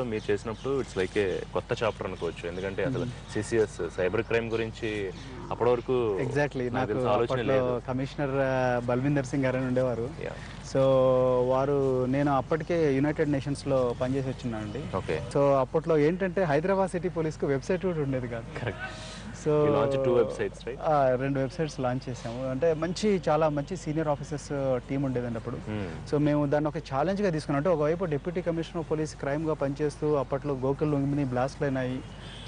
మీరు చేసినప్పుడు it's like ఏ కొత్త చాప్టర్ అనుకోవచ్చు. ఎందుకంటే అసలు సిసిఎస్ సైబర్ క్రైమ్ గురించి అప్పటి వరకు ఎగ్జాక్ట్లీ నాకు నాకు తెలిసిన ఆలోచన అప్పట్లో లేదు. కమిషనర్ బల్విందర్ సింగ్ గారు అని ఉండేవారు. యాహ్! సో వారు నేను అప్పటికే యునైటెడ్ నేషన్స్లో పనిచేసి వచ్చినానండి. ఓకే. సో అప్పట్లో ఏంటంటే హైదరాబాద్ సిటీ పోలీస్కి వెబ్సైట్ కూడా ఉండేది కాదు. Correct. So you launch 2 websites right? 2 websites launch చేసాము. అంటే చాలా మంచి సీనియర్ ఆఫీసర్స్ టీమ్ ఉండేదండి అప్పుడు. సో మేము దాన్ని ఒక ఛాలెంజ్గా తీసుకున్నాం. అంటే ఒకవైపు డిప్యూటీ కమిషనర్ ఆఫ్ పోలీస్ క్రైమ్గా పనిచేస్తూ అప్పట్లో గోకుల్ లుంబిని బ్లాస్ట్లు అయినాయి.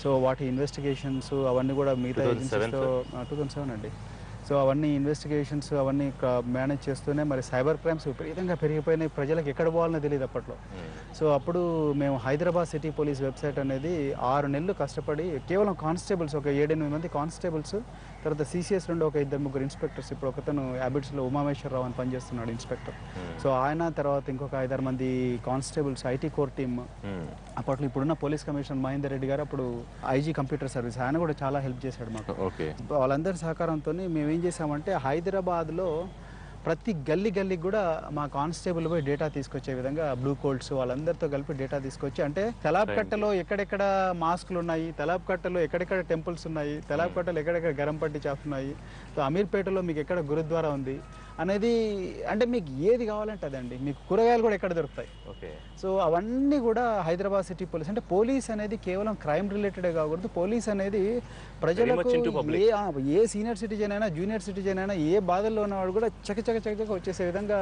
సో వాటి ఇన్వెస్టిగేషన్స్ అవన్నీ కూడా మిగతా 2007 ఏజెన్సీస్తో 2007 అండి. సో అవన్నీ ఇన్వెస్టిగేషన్స్ అవన్నీ మేనేజ్ చేస్తూనే మరి సైబర్ క్రైమ్స్ విపరీతంగా పెరిగిపోయినాయి. ప్రజలకు ఎక్కడ పోవాలనో తెలియదు అప్పట్లో. సో అప్పుడు మేము హైదరాబాద్ సిటీ పోలీస్ వెబ్సైట్ అనేది 6 నెలలు కష్టపడి కేవలం కానిస్టేబుల్స్ ఒక 7-8 మంది కానిస్టేబుల్స్, తర్వాత సిసిఎస్ నుండి ఒక 2-3 ఇన్స్పెక్టర్స్, ఇప్పుడు ఒకతను హ్యాబిట్స్లో ఉమామేశ్వరరావు అని పనిచేస్తున్నాడు ఇన్స్పెక్టర్. సో ఆయన తర్వాత ఇంకొక 5-6 మంది కానిస్టేబుల్స్, ఐటీ కోర్ టీమ్. అప్పట్లో ఇప్పుడున్న పోలీస్ కమిషనర్ మహేందర్ రెడ్డి గారు అప్పుడు ఐజీ కంప్యూటర్ సర్వీస్, ఆయన కూడా చాలా హెల్ప్ చేశాడు మాకు. ఓకే. వాళ్ళందరి సహకారంతో మేము ఏం చేసామంటే హైదరాబాద్లో ప్రతి గల్లీకి కూడా మా కానిస్టేబుల్ పోయి డేటా తీసుకొచ్చే విధంగా బ్లూ కోల్డ్స్ వాళ్ళందరితో కలిపి డేటా తీసుకొచ్చి, అంటే తలాబ్కట్టలో ఎక్కడెక్కడ మాస్కులు ఉన్నాయి, తలాబ్కట్టలో ఎక్కడెక్కడ టెంపుల్స్ ఉన్నాయి, తలాబ్కట్టలో ఎక్కడెక్కడ గరంపట్టి చాప్స్ ఉన్నాయి, సో అమీర్పేటలో మీకు ఎక్కడ గురుద్వారా ఉంది అనేది, అంటే మీకు ఏది కావాలంటే అదండి. మీకు కూరగాయలు కూడా ఎక్కడ దొరుకుతాయి. ఓకే. సో అవన్నీ కూడా హైదరాబాద్ సిటీ పోలీస్, అంటే పోలీస్ అనేది కేవలం క్రైమ్ రిలేటెడే కాకూడదు. పోలీస్ అనేది ప్రజలకు ఏ సీనియర్ సిటిజన్ అయినా జూనియర్ సిటిజన్ అయినా ఏ బాధల్లో ఉన్నవాడు కూడా చకచక వచ్చేసే విధంగా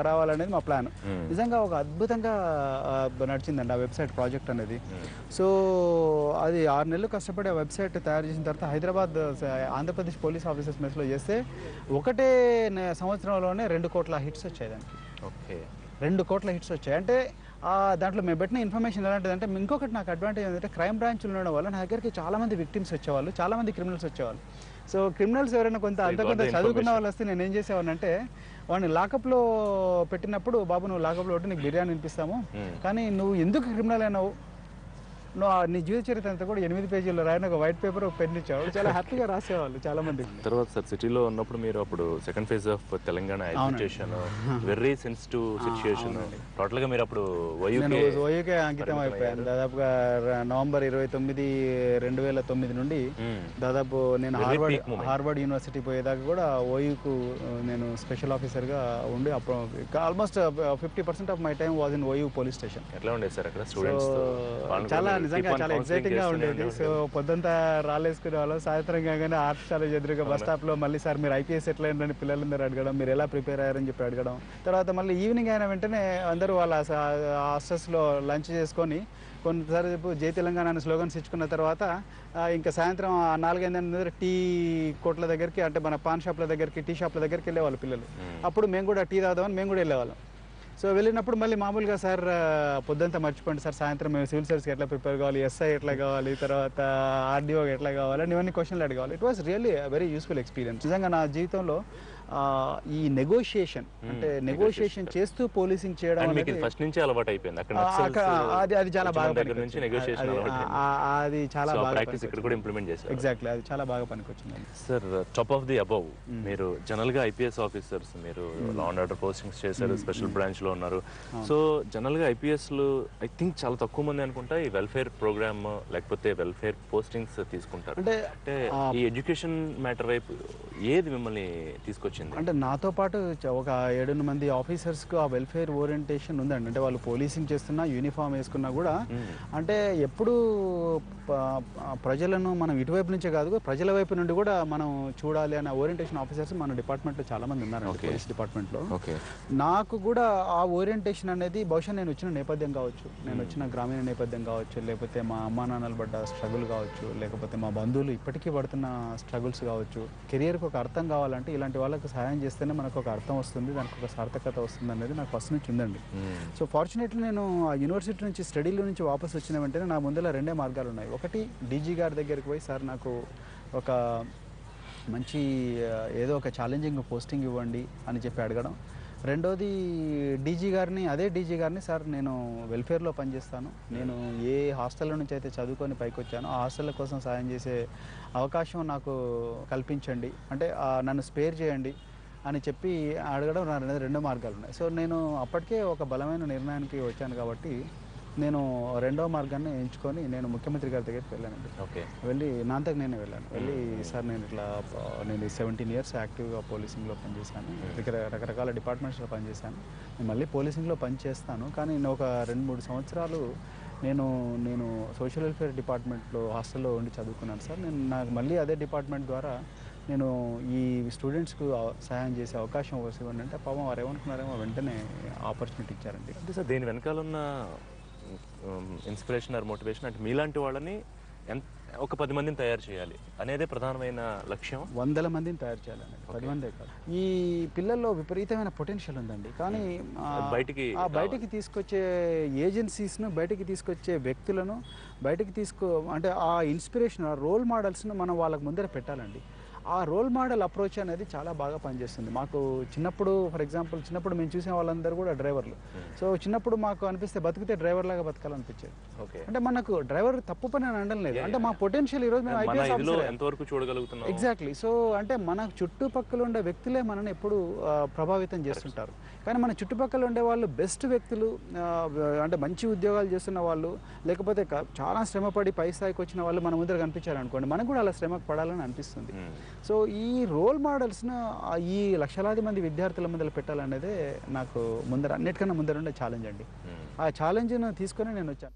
రావాలనేది మా ప్లాన్. నిజంగా ఒక అద్భుతంగా నడిచిందండి ఆ వెబ్సైట్ ప్రాజెక్ట్ అనేది. సో అది 6 నెలలు కష్టపడి ఆ వెబ్సైట్ తయారు చేసిన తర్వాత హైదరాబాద్ ఆంధ్రప్రదేశ్ పోలీస్ ఆఫీసర్స్ మెస్లో చేస్తే ఒకటే సంవత్సరంలోనే 2 కోట్ల హిట్స్ వచ్చాయి దానికి. ఓకే. 2 కోట్ల హిట్స్ వచ్చాయి. అంటే దాంట్లో మేము పెట్టిన ఇన్ఫర్మేషన్ ఎలాంటిదంటే, ఇంకొకటి నాకు అడ్వాంటేజ్ ఏంటంటే క్రైమ్ బ్రాంచ్లు ఉండడం వల్ల నా దగ్గరికి చాలామంది విక్టిమ్స్ వచ్చేవాళ్ళు, చాలామంది క్రిమినల్స్ వచ్చేవాళ్ళు. సో క్రిమినల్స్ ఎవరైనా కొంత చదువుకున్న వాళ్ళు వస్తే నేను ఏం చేసేవాడినంటే వాడిని లాకప్లో పెట్టినప్పుడు, బాబు నువ్వు లాకప్లో పెట్టి నీకు బిర్యానీ వినిపిస్తాము, కానీ నువ్వు ఎందుకు క్రిమినల్ అయినావు, నువ్వు నీ జీవిత చరిత్ర అంతా కూడా 8 పేజీల్లో రాయని ఒక వైట్ పేపర్ ఒక పెన్ ఇచ్చేవాళ్ళు. చాలా హ్యాపీగా రాసేవాళ్ళు చాలా మంది. తర్వాత సార్ సిటీలో ఉన్నప్పుడు మీరు అప్పుడు second phase of Telangana education, very sensitive situation, టోటల్గా మీరు అప్పుడు ఓయూకే అంకితం అయిపోయాను. దాదాపుగా నవంబర్ 29, 2009 నుండి దాదాపు నేను హార్వర్డ్ యూనివర్సిటీ పోయేదాకా కూడా ఓయూకు నేను స్పెషల్ ఆఫీసర్గా ఉండి అప్పుడు almost 50% of my time was in OU police station. ఎట్లా ఉండేది సార్ అక్కడ స్టూడెంట్స్? చాలా నిజంగా చాలా ఎక్సైటింగ్ గా ఉండేది. సో పొద్దుంతా రాలేసుకునే వాళ్ళం, సాయంత్రం కాగానే ఆర్ట్స్ కాలేజ్ ఎదురుగా బస్ స్టాప్ లో మళ్ళీ సార్ మీరు ఐపీఎస్ ఎట్లా అయిందని పిల్లలందరూ అడగడం, మీరు ఎలా ప్రిపేర్ అయ్యారని చెప్పి అడగడం. తర్వాత మళ్ళీ ఈవినింగ్ అయిన వెంటనే అందరూ వాళ్ళ హాస్టల్స్ లో లంచ్ చేసుకొని కొన్నిసారి జై తెలంగాణ అనే స్లోగన్స్ ఇచ్చుకున్న తర్వాత ఇంకా సాయంత్రం 4-5 టీ కొట్ల దగ్గరికి, అంటే మన పాన్ షాప్ల దగ్గరికి, టీ షాప్ల దగ్గరికి వెళ్ళేవాళ్ళు పిల్లలు. అప్పుడు మేము కూడా టీ తాగుదామని మేము కూడా వెళ్ళేవాళ్ళం. సో వెళ్ళినప్పుడు మళ్ళీ మామూలుగా సార్ పొద్దుంతా మర్చిపోండి సార్, సాయంత్రం మేము సివిల్ సర్వీస్కి ఎట్లా ప్రిపేర్ కావాలి, ఎస్ఐ ఎట్లా కావాలి, తర్వాత ఆర్డీఓకి ఎట్లా కావాలి అని ఇవన్నీ క్వశ్చన్లు అడగాలి. It was really very useful experience. నిజంగా నా జీవితంలో ఈ నెగోషియేషన్, అంటే నెగోషియేషన్ చేస్తూ పోలీసింగ్ చేయడం అనేది ఫస్ట్ నుంచి అలవాటు అయిపోయింది. అది చాలా బాగా ప్రాక్టీస్ ఇక్కడ కూడా ఇంప్లిమెంట్ చేశారు. ఎగ్జాక్ట్లీ, అది చాలా బాగా పనికొచ్చింది. Sir top of the above, మీరు జనరల్ గా ఐపీఎస్ ఆఫీసర్స్, మీరు లా అండ్ ఆర్డర్ పోస్టింగ్స్ చేశారు, స్పెషల్ బ్రాంచ్ లో ఉన్నారు. సో జనరల్ గా ఐపీఎస్ లో ఐ థింక్ చాలా తక్కువ మంది అనుకుంటా ఈ వెల్ఫేర్ ప్రోగ్రామ్ లేకపోతే వెల్ఫేర్ పోస్టింగ్స్ తీసుకుంటారు. అంటే ఈ ఎడ్యుకేషన్ మ్యాటర్ వైపు ఏది మిమ్మల్ని తీసుకొచ్చింది? అంటే నాతో పాటు ఒక 7 మంది ఆఫీసర్స్కు ఆ వెల్ఫేర్ ఓరియంటేషన్ ఉందండి. అంటే వాళ్ళు పోలీసింగ్ చేస్తున్నా, యూనిఫామ్ వేసుకున్నా కూడా, అంటే ఎప్పుడు ప్రజలను మనం ఇటువైపు నుంచే కాదు ప్రజల వైపు నుండి కూడా మనం చూడాలి అనే ఓరియంటేషన్ ఆఫీసర్స్ మన డిపార్ట్మెంట్లో చాలా మంది ఉన్నారు, పోలీస్ డిపార్ట్మెంట్లో. నాకు కూడా ఆ ఓరియంటేషన్ అనేది బహుశా నేను వచ్చిన నేపథ్యం కావచ్చు, నేను వచ్చిన గ్రామీణ నేపథ్యం కావచ్చు, లేకపోతే మా అమ్మా నాన్నలు పడ్డ స్ట్రగుల్ కావచ్చు, లేకపోతే మా బంధువులు ఇప్పటికీ పడుతున్న స్ట్రగుల్స్ కావచ్చు. కెరియర్కి ఒక అర్థం కావాలంటే ఇలాంటి వాళ్ళకి సహాయం చేస్తేనే మనకు ఒక అర్థం వస్తుంది, దానికి ఒక సార్థకత వస్తుంది అనేది నాకు ఫస్ట్ నుంచి ఉందండి. సో ఫార్చునేట్లీ నేను ఆ యూనివర్సిటీ నుంచి స్టడీలో నుంచి వాపస్ వచ్చిన వెంటనే నా ముందర 2 మార్గాలు ఉన్నాయి. ఒకటి, డీజీ గారి దగ్గరికి పోయి సార్ నాకు ఒక మంచి ఏదో ఒక ఛాలెంజింగ్ పోస్టింగ్ ఇవ్వండి అని చెప్పి అడగడం. రెండోది అదే డీజీ గారిని సార్ నేను వెల్ఫేర్లో పనిచేస్తాను, నేను ఏ హాస్టల్లో నుంచి అయితే చదువుకొని పైకి వచ్చానో ఆ హాస్టల్ కోసం సాయం చేసే అవకాశం నాకు కల్పించండి, అంటే నన్ను స్పేర్ చేయండి అని చెప్పి అడగడం. నా 2 మార్గాలు ఉన్నాయి. సో నేను అప్పటికే ఒక బలమైన నిర్ణయానికి వచ్చాను కాబట్టి నేను రెండవ మార్గాన్ని ఎంచుకొని నేను ముఖ్యమంత్రి గారి దగ్గరికి వెళ్ళానండి. ఓకే. వెళ్ళి నా అంతకు నేనే వెళ్ళాను. వెళ్ళి సార్ నేను ఇట్లా నేను 17 ఇయర్స్ యాక్టివ్గా పోలీసింగ్లో పనిచేశాను, రకరకాల డిపార్ట్మెంట్స్లో పనిచేశాను, నేను మళ్ళీ పోలీసింగ్లో పనిచేస్తాను, కానీ నేను ఒక 2-3 సంవత్సరాలు నేను సోషల్ వెల్ఫేర్ డిపార్ట్మెంట్లో హాస్టల్లో ఉండి చదువుకున్నాను సార్. నాకు మళ్ళీ అదే డిపార్ట్మెంట్ ద్వారా నేను ఈ స్టూడెంట్స్కు సహాయం చేసే అవకాశం ఇవ్వండి అంటే పాపం వారు ఏమనుకున్నారేమో వెంటనే ఆపర్చునిటీ ఇచ్చారండి. అంటే సార్ దీని వెనకాల ఉన్న ఇన్స్పిరేషన్ ఆర్ మోటివేషన్ అంటే మీలాంటి వాళ్ళని ఒక 10 మందిని తయారు చేయాలి అనేదే ప్రధానమైన లక్ష్యం. 100 మందిని తయారు చేయాలండి, 10 మందే కాదు. ఈ పిల్లల్లో విపరీతమైన పొటెన్షియల్ ఉందండి, కానీ బయటికి తీసుకొచ్చే ఏజెన్సీస్ను, బయటికి తీసుకొచ్చే వ్యక్తులను, అంటే ఆ ఇన్స్పిరేషన్, ఆ రోల్ మోడల్స్ను మనం వాళ్ళకి ముందర పెట్టాలండి. ఆ రోల్ మోడల్ అప్రోచ్ అనేది చాలా బాగా పనిచేస్తుంది. మాకు చిన్నప్పుడు, ఫర్ ఎగ్జాంపుల్ చిన్నప్పుడు మేము చూసిన వాళ్ళందరూ కూడా డ్రైవర్లు. సో చిన్నప్పుడు మాకు అనిపిస్తే బతికితే డ్రైవర్ లాగా బతకాలనిపించేది. అంటే మనకు డ్రైవర్ తప్పు పని అని అనడం లేదు, అంటే మా పొటెన్షియల్ ఈరోజు మేము ఐపీఎస్ ఆఫీసర్ ఎంతవరకు చూడగలుగుతున్నాం. ఎగ్జాక్ట్లీ. సో అంటే మన చుట్టుపక్కల ఉండే వ్యక్తులే మనని ఎప్పుడు ప్రభావితం చేస్తుంటారు, కానీ మన చుట్టుపక్కల ఉండే వాళ్ళు బెస్ట్ వ్యక్తులు, అంటే మంచి ఉద్యోగాలు చేస్తున్న వాళ్ళు, లేకపోతే చాలా శ్రమపడి పై స్థాయికి వచ్చిన వాళ్ళు మన ముందర కనిపించారనుకోండి, మనకు కూడా అలా శ్రమ పడాలని అనిపిస్తుంది. సో ఈ రోల్ మోడల్స్ను ఈ లక్షలాది మంది విద్యార్థుల ముందర పెట్టాలనేదే నాకు అన్నిటికన్నా ముందర ఉండే ఛాలెంజ్ అండి. ఆ ఛాలెంజ్ను తీసుకొని నేను వచ్చాను.